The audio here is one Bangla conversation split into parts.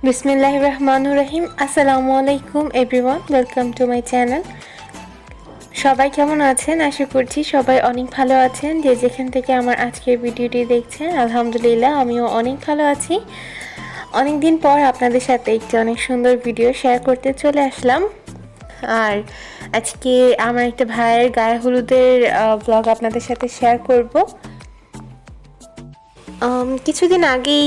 বিসমিল্লাহির রহমানির রহিম। আসসালামু আলাইকুম everyone, welcome to my channel. সবাই কেমন আছেন? আশা করছি সবাই অনেক ভালো আছেন। যে যেখান থেকে আমার আজকের ভিডিওটি দেখছেন, আলহামদুলিল্লাহ আমিও অনেক ভালো আছি। অনেক দিন পর আপনাদের সাথে একটি অনেক সুন্দর ভিডিও শেয়ার করতে চলে আসলাম। আর আজকে আমার একটা ভাইয়ের গায়ে হলুদের ব্লগ আপনাদের সাথে শেয়ার করব। কিছুদিন আগেই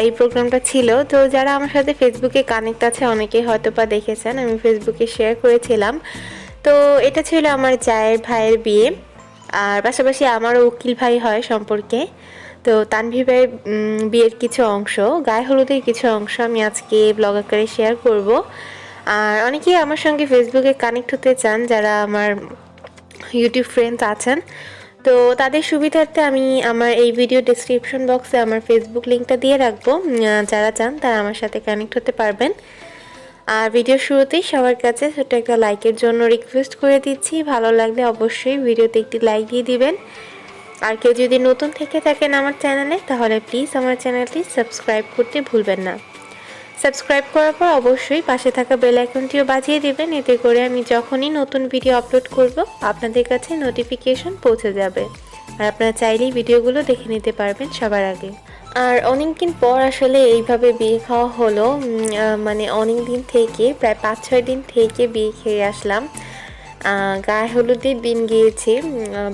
এই প্রোগ্রামটা ছিল, তো যারা আমার সাথে ফেসবুকে কানেক্ট আছে অনেকেই হয়তো বা দেখেছেন, আমি ফেসবুকে শেয়ার করেছিলাম। তো এটা ছিল আমার জায়ের ভাইয়ের বিয়ে, আর পাশাপাশি আমারও উকিল ভাই হয় সম্পর্কে। তো তানভীর ভাইয়ের বিয়ের কিছু অংশ, গায়ে হলুদের কিছু অংশ আমি আজকে ব্লগ আকারে শেয়ার করব। আর অনেকেই আমার সঙ্গে ফেসবুকে কানেক্ট হতে চান, যারা আমার ইউটিউব ফ্রেন্ডস আছেন। তো তাদের সুবিধার্থে আমি আমার এই ভিডিও ডেসক্রিপশন বক্সে আমার ফেসবুক লিঙ্কটা দিয়ে রাখবো। যারা চান তারা আমার সাথে কানেক্ট হতে পারবেন। আর ভিডিওর শুরুতেই সবার কাছে ছোট্ট একটা লাইকের জন্য রিকোয়েস্ট করে দিচ্ছি। ভালো লাগলে অবশ্যই ভিডিওতে একটি লাইক দিয়ে দিবেন। আর কেউ যদি নতুন থেকে থাকেন আমার চ্যানেলে, তাহলে প্লিজ আমার চ্যানেলটি সাবস্ক্রাইব করতে ভুলবেন না। সাবস্ক্রাইব করার পর অবশ্যই পাশে থাকা বেল আইকনটিও বাজিয়ে দিবেন, এতে করে আমি যখনই নতুন ভিডিও আপলোড করব আপনাদের কাছে নোটিফিকেশন পৌঁছে যাবে। আর আপনারা চাইলেই ভিডিওগুলো দেখে নিতে পারবেন সবার আগে। আর অনেকদিন পর আসলে এইভাবে বিয়ে খাওয়া হলো। মানে অনেক দিন থেকে, প্রায় 5-6 দিন থেকে বিয়ে খেয়ে আসলাম। গায়ে হলুদের দিন গিয়েছি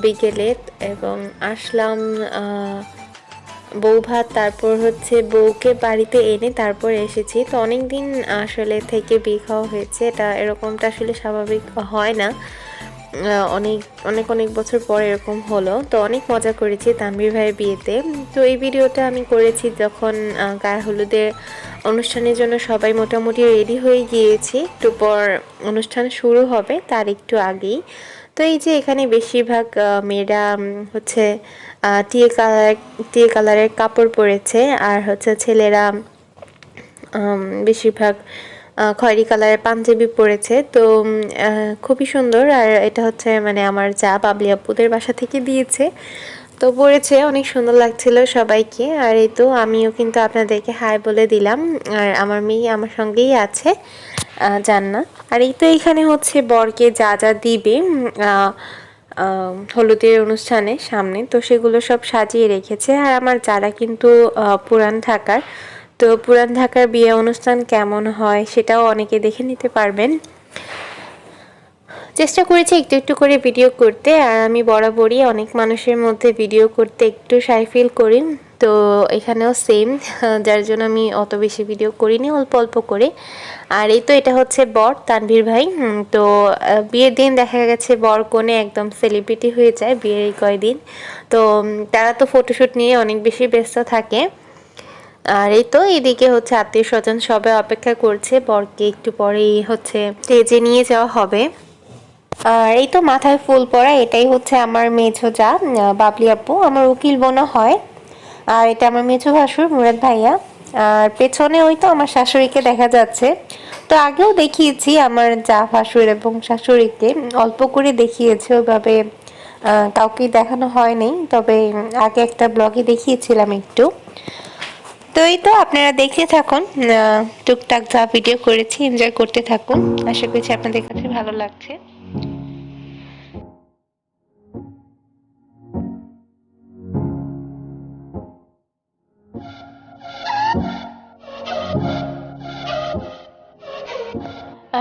বিকেলে, এবং আসলাম বউ ভাত, তারপর হচ্ছে বউকে বাড়িতে এনে তারপর এসেছি। তো অনেক দিন আসলে থেকে বিয়ে খাওয়া হয়েছে, এটা এরকমটা আসলে স্বাভাবিক হয় না। অনেক অনেক অনেক বছর পর এরকম হলো। তো অনেক মজা করেছি তানভীর ভাইয়ের বিয়েতে। তো এই ভিডিওটা আমি করেছি যখন গায়ে হলুদের অনুষ্ঠানের জন্য সবাই মোটামুটি রেডি হয়ে গিয়েছি, একটু পর অনুষ্ঠান শুরু হবে তার একটু আগেই। তো এই যে এখানে বেশিরভাগ মেয়েরা হচ্ছে টিয়ে কালারের কাপড় পরেছে, আর হচ্ছে ছেলেরা বেশিরভাগ খয়েরি কালারের পাঞ্জাবি পরেছে। তো খুবই সুন্দর। আর এটা হচ্ছে মানে আমার যা বাবলি আপুদের বাসা থেকে দিয়েছে, তো পরেছে, অনেক সুন্দর লাগছিল সবাইকে। আর এই তো আমিও কিন্তু আপনাদেরকে হাই বলে দিলাম। আর আমার মেয়ে আমার সঙ্গেই আছে, জান্নাত। আর এই তো এখানে হচ্ছে বরকে যা যা দিবে হলুদের অনুষ্ঠানে সামনে, তো সেগুলো সব সাজিয়ে রেখেছে। আর আমার যারা কিন্তু পুরান ঢাকার, তো পুরান ঢাকার বিয়ে অনুষ্ঠান কেমন হয় সেটাও অনেকে দেখে নিতে পারবেন। চেষ্টা করেছি একটু একটু করে ভিডিও করতে, আর আমি বরাবরই অনেক মানুষের মধ্যে ভিডিও করতে একটু শাই ফিল করি। তো এখানেও সেম, যার জন্য আমি অত বেশি ভিডিও করিনি, অল্প অল্প করে। আর এই তো এটা হচ্ছে বর তানভীর ভাই। তো বিয়ের দিন দেখা গেছে বর কনে একদম সেলিব্রিটি হয়ে যায় বিয়ের এই কয়দিন। তো তারা তো ফটোশ্যুট নিয়ে অনেক বেশি ব্যস্ত থাকে। আর এই তো এদিকে হচ্ছে আত্মীয় স্বজন সবাই অপেক্ষা করছে, বরকে একটু পরেই হচ্ছে স্টেজে নিয়ে যাওয়া হবে। আর এই তো মাথায় ফুল পরা, এটাই হচ্ছে আমার মেঝো যা বাবলি আপু, আমার উকিল বোনও হয়। আর এটা আমার মেঝো ভাসুর মুরাদ ভাইয়া। আর পেছনে ওই তো আমার শাশুড়িকে দেখা যাচ্ছে। তো আগেও দেখিয়েছি আমার যা ভাসুর এবং শাশুড়িকে, অল্প করে দেখিয়েছে, ওইভাবে কাউকেই দেখানো হয়নি। তবে আগে একটা ব্লগে দেখিয়েছিলাম একটু। তো এই তো আপনারা দেখতে থাকুন, টুকটাক যা ভিডিও করেছি এনজয় করতে থাকুন। আশা করছি আপনাদের কাছে ভালো লাগছে।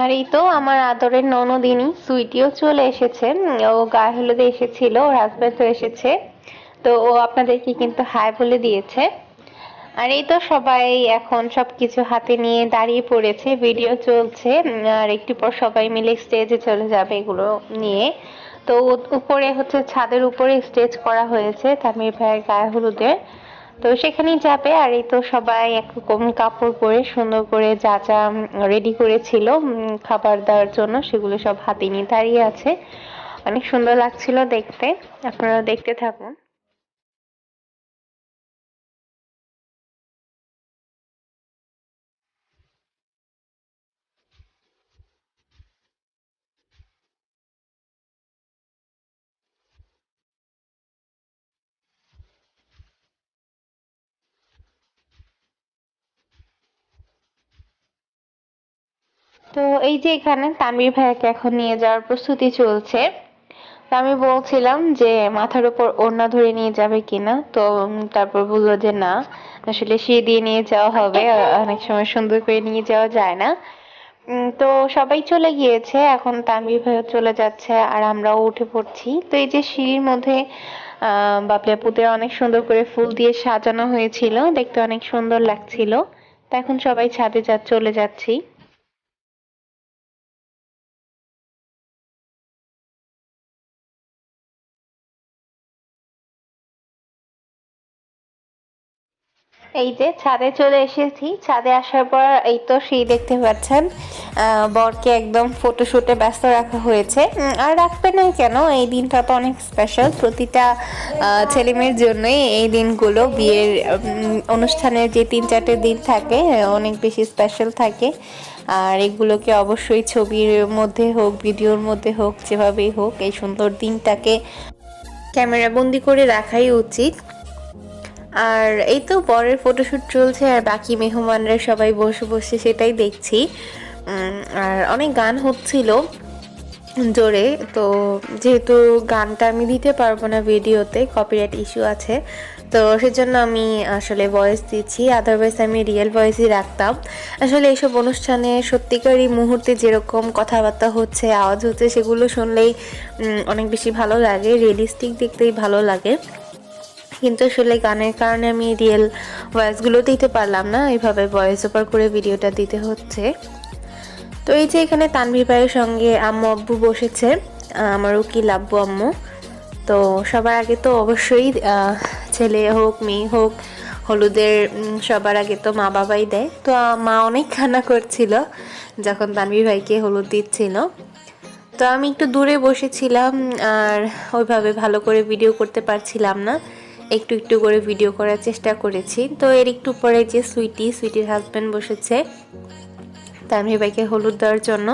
আর এই তো আমার আদরের ননদিনী সুইটিও চলে এসেছে। ও গায়ে হলুদে এসেছিল, ওর হাজবেন্ডও এসেছে। তো ও আপনাদেরকে কিন্তু হাই বলে দিয়েছে। আর এই তো সবাই এখন সবকিছু হাতে নিয়ে দাঁড়িয়ে পড়েছে, ভিডিও চলছে। আর একটু পর সবাই মিলে স্টেজে চলে যাবে এগুলো নিয়ে। তো উপরে হচ্ছে ছাদের উপরে স্টেজ করা হয়েছে তামির ভাইয়ের গায়ে হলুদের, তো সেখানেই যাবে। আর এই তো সবাই একরকম কাপড় পরে সুন্দর করে যা যা রেডি করেছিল খাবার দেওয়ার জন্য, সেগুলো সব হাতে নিয়ে দাঁড়িয়ে আছে। অনেক সুন্দর লাগছিল দেখতে, আপনারা দেখতে থাকুন। তো এই যে এখানে তানভীর ভাইয়াকে এখন নিয়ে যাওয়ার প্রস্তুতি চলছে। তো আমি বলছিলাম যে মাথার উপর ওড়না ধরে নিয়ে যাবে কিনা, তো তারপর বললো যে না, আসলে সিঁড়ি দিয়ে নিয়ে যাওয়া হবে, অনেক সময় সুন্দর করে নিয়ে যাওয়া যায় না। তো সবাই চলে গিয়েছে, এখন তানভীর ভাইয়া চলে যাচ্ছে আর আমরাও উঠে পড়ছি। তো এই যে সিঁড়ির মধ্যে বাবলি আপুদের অনেক সুন্দর করে ফুল দিয়ে সাজানো হয়েছিল, দেখতে অনেক সুন্দর লাগছিল। তো এখন সবাই ছাদে চলে যাচ্ছি। এই যে ছাদে চলে এসেছি, ছাদে আসার পর এই তো সেই দেখতে পাচ্ছেন বরকে একদম ফটোশুটে ব্যস্ত রাখা হয়েছে। আর রাখবে না কেন, এই দিনটা তো অনেক স্পেশাল প্রতিটা ছেলে মেয়ের জন্যই। এই দিনগুলো বিয়ের অনুষ্ঠানের যে 3-4টে দিন থাকে অনেক বেশি স্পেশাল থাকে। আর এগুলোকে অবশ্যই ছবির মধ্যে হোক, ভিডিওর মধ্যে হোক, যেভাবেই হোক এই সুন্দর দিনটাকে ক্যামেরা বন্দি করে রাখাই উচিত। আর এই তো বরের ফটোশুট চলছে আর বাকি মেহমানরা সবাই বসে বসে সেটাই দেখছি। আর অনেক গান হচ্ছিল জোরে, তো যেহেতু গানটা আমি দিতে পারবো না ভিডিওতে, কপিরাইট ইস্যু আছে, তো সেজন্য আমি আসলে ভয়েস দিচ্ছি, আদারওয়াইজ আমি রিয়েল ভয়েসই রাখতাম। আসলে এইসব অনুষ্ঠানে সত্যিকারই মুহূর্তে যেরকম কথাবার্তা হচ্ছে, আওয়াজ হচ্ছে, সেগুলো শুনলেই অনেক বেশি ভালো লাগে, রিয়েলিস্টিক দেখতেই ভালো লাগে। কিন্তু আসলে গানের কারণে আমি রিয়েল ভয়েসগুলো দিতে পারলাম না, এইভাবে ভয়েস ওভার করে ভিডিওটা দিতে হচ্ছে। তো এই যে এখানে তানভীর ভাইয়ের সঙ্গে আম্মু আব্বু বসেছে, আমার উকিল আব্বু আম্মু। তো সবার আগে তো অবশ্যই ছেলে হোক মেয়ে হোক হলুদের সবার আগে তো মা বাবাই দেয়। তো মা অনেক কান্না করছিল যখন তানভীর ভাইকে হলুদ দিচ্ছিল। তো আমি একটু দূরে বসেছিলাম আর ওইভাবে ভালো করে ভিডিও করতে পারছিলাম না, একটু একটু করে ভিডিও করার চেষ্টা করেছি। তো এর একটু পরে যে সুইটির হাজব্যান্ড বসেছে তানভীর ভাইকে হলুদ দেওয়ার জন্য।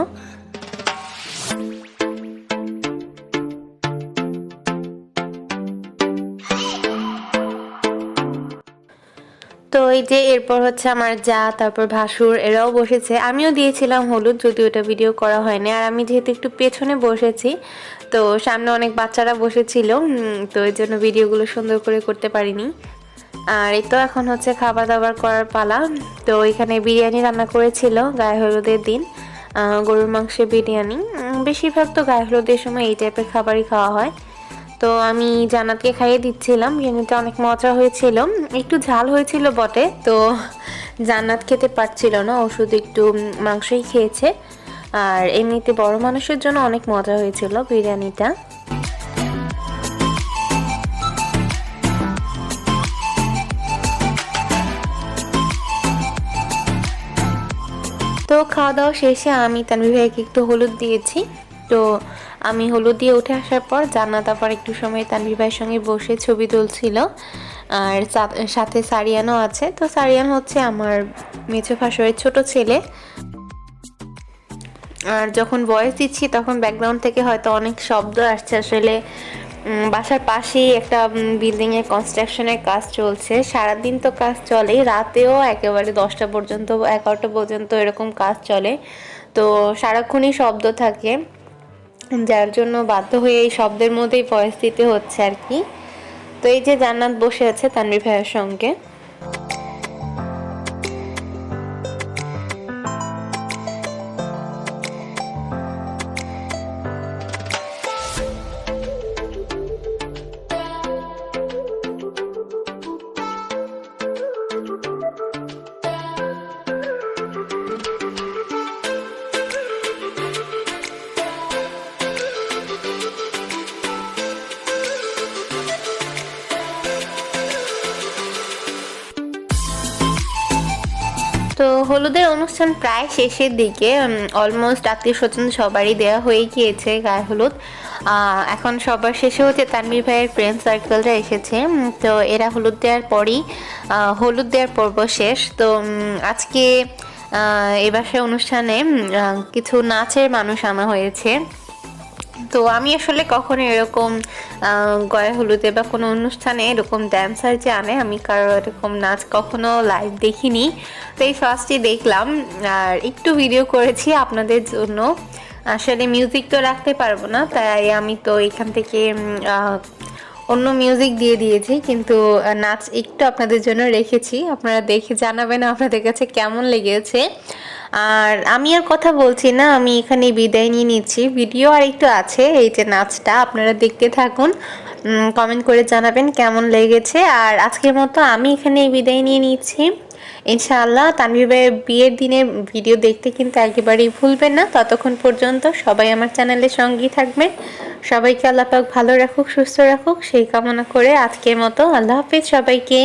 তো এই যে এরপর হচ্ছে আমার যা, তারপর ভাসুর, এরাও বসেছে। আমিও দিয়েছিলাম হলুদ, যদিও ওটা ভিডিও করা হয়নি। আর আমি যেহেতু একটু পেছনে বসেছি, তো সামনে অনেক বাচ্চারা বসেছিল, তো এই জন্য ভিডিওগুলো সুন্দর করে করতে পারিনি। আর এই তো এখন হচ্ছে খাবার দাবার করার পালা। তো এখানে বিরিয়ানি রান্না করেছিল গায়ে হলুদের দিন, গরুর মাংসের বিরিয়ানি। বেশিরভাগ তো গায়ে হলুদের সময় এই টাইপের খাবারই খাওয়া হয়। তো আমি জান্নাতকে খাইয়ে দিচ্ছিলাম, বিরিয়ানিটা অনেক মজা হয়েছিল, একটু ঝাল হয়েছিল বটে। তো জান্নাত খেতে পারছিল না, ও শুধু একটু মাংসই খেয়েছে। আর এমনিতে বড় মানুষের জন্য অনেক মজা হয়েছিল বিরিয়ানিটা। তো খাওয়া দাওয়া শেষে আমি তানভীর ভাইকে একটু হলুদ দিয়েছি। তো আমি হলুদ দিয়ে উঠে আসার পর জান্নাত আবার একটু সময় তানভীর ভাইয়ের সঙ্গে বসে ছবি তুলছিল। আর সাথে সারিয়ানও আছে। তো সারিয়ান হচ্ছে আমার মেছো ভাসুরের ছোট ছেলে। আর যখন ভয়েস দিচ্ছি তখন ব্যাকগ্রাউন্ড থেকে হয়তো অনেক শব্দ আসছে, আসলে বাসার পাশেই একটা বিল্ডিং এর কনস্ট্রাকশনের কাজ চলছে। সারাদিন তো কাজ চলে, রাতেও একেবারে 10টা পর্যন্ত 11টা পর্যন্ত এরকম কাজ চলে। তো সারাক্ষণই শব্দ থাকে, যার জন্য বাধ্য হয়ে এই শব্দের মধ্যেই ভয়েস দিতে হচ্ছে আর কি। তো এই যে জান্নাত বসে আছে তানভীর ভাইয়ের সঙ্গে। তো হলুদের অনুষ্ঠান প্রায় শেষের দিকে, অলমোস্ট আত্মীয় স্বজন সবারই দেওয়া হয়ে গিয়েছে গায়ে হলুদ। এখন সবার শেষে হচ্ছে তানভীর ভাইয়ের ফ্রেন্ড সার্কেলরা এসেছে। তো এরা হলুদ দেওয়ার পরই হলুদ দেওয়ার পর্ব শেষ। তো আজকে এ বাসায় অনুষ্ঠানে কিছু নাচের মানুষ আনা হয়েছে। তো আমি আসলে কখনো এরকম গায়ে হলুদে বা কোনো অনুষ্ঠানে এরকম ড্যান্সার যে আনে, আমি কারো এরকম নাচ কখনো লাইভ দেখিনি। তো এই ফার্স্টই দেখলাম, আর একটু ভিডিও করেছি আপনাদের জন্য। আসলে মিউজিক তো রাখতে পারবো না, তাই আমি তো এখান থেকে অন্য মিউজিক দিয়ে দিয়েছি, কিন্তু নাচ একটু আপনাদের জন্য রেখেছি। আপনারা দেখে জানাবেন আপনাদের কাছে কেমন লেগেছে। আর আমি আর কথা বলছি না, আমি এখানে বিদায় নিয়ে নিচ্ছি। ভিডিও আর একটু আছে, এই যে নাচটা আপনারা দেখতে থাকুন, কমেন্ট করে জানাবেন কেমন লেগেছে। আর আজকের মতো আমি এখানে বিদায় নিয়ে নিচ্ছি। ইনশাআল্লাহ তানভীর ভাইয়ের বিয়ের দিনের ভিডিও দেখতে কিন্তু একেবারেই ভুলবেন না। ততক্ষণ পর্যন্ত সবাই আমার চ্যানেলের সঙ্গেই থাকবেন। সবাইকে আল্লাহ পাক ভালো রাখুক, সুস্থ রাখুক, সেই কামনা করে আজকের মতো আল্লাহ হাফেজ সবাইকে।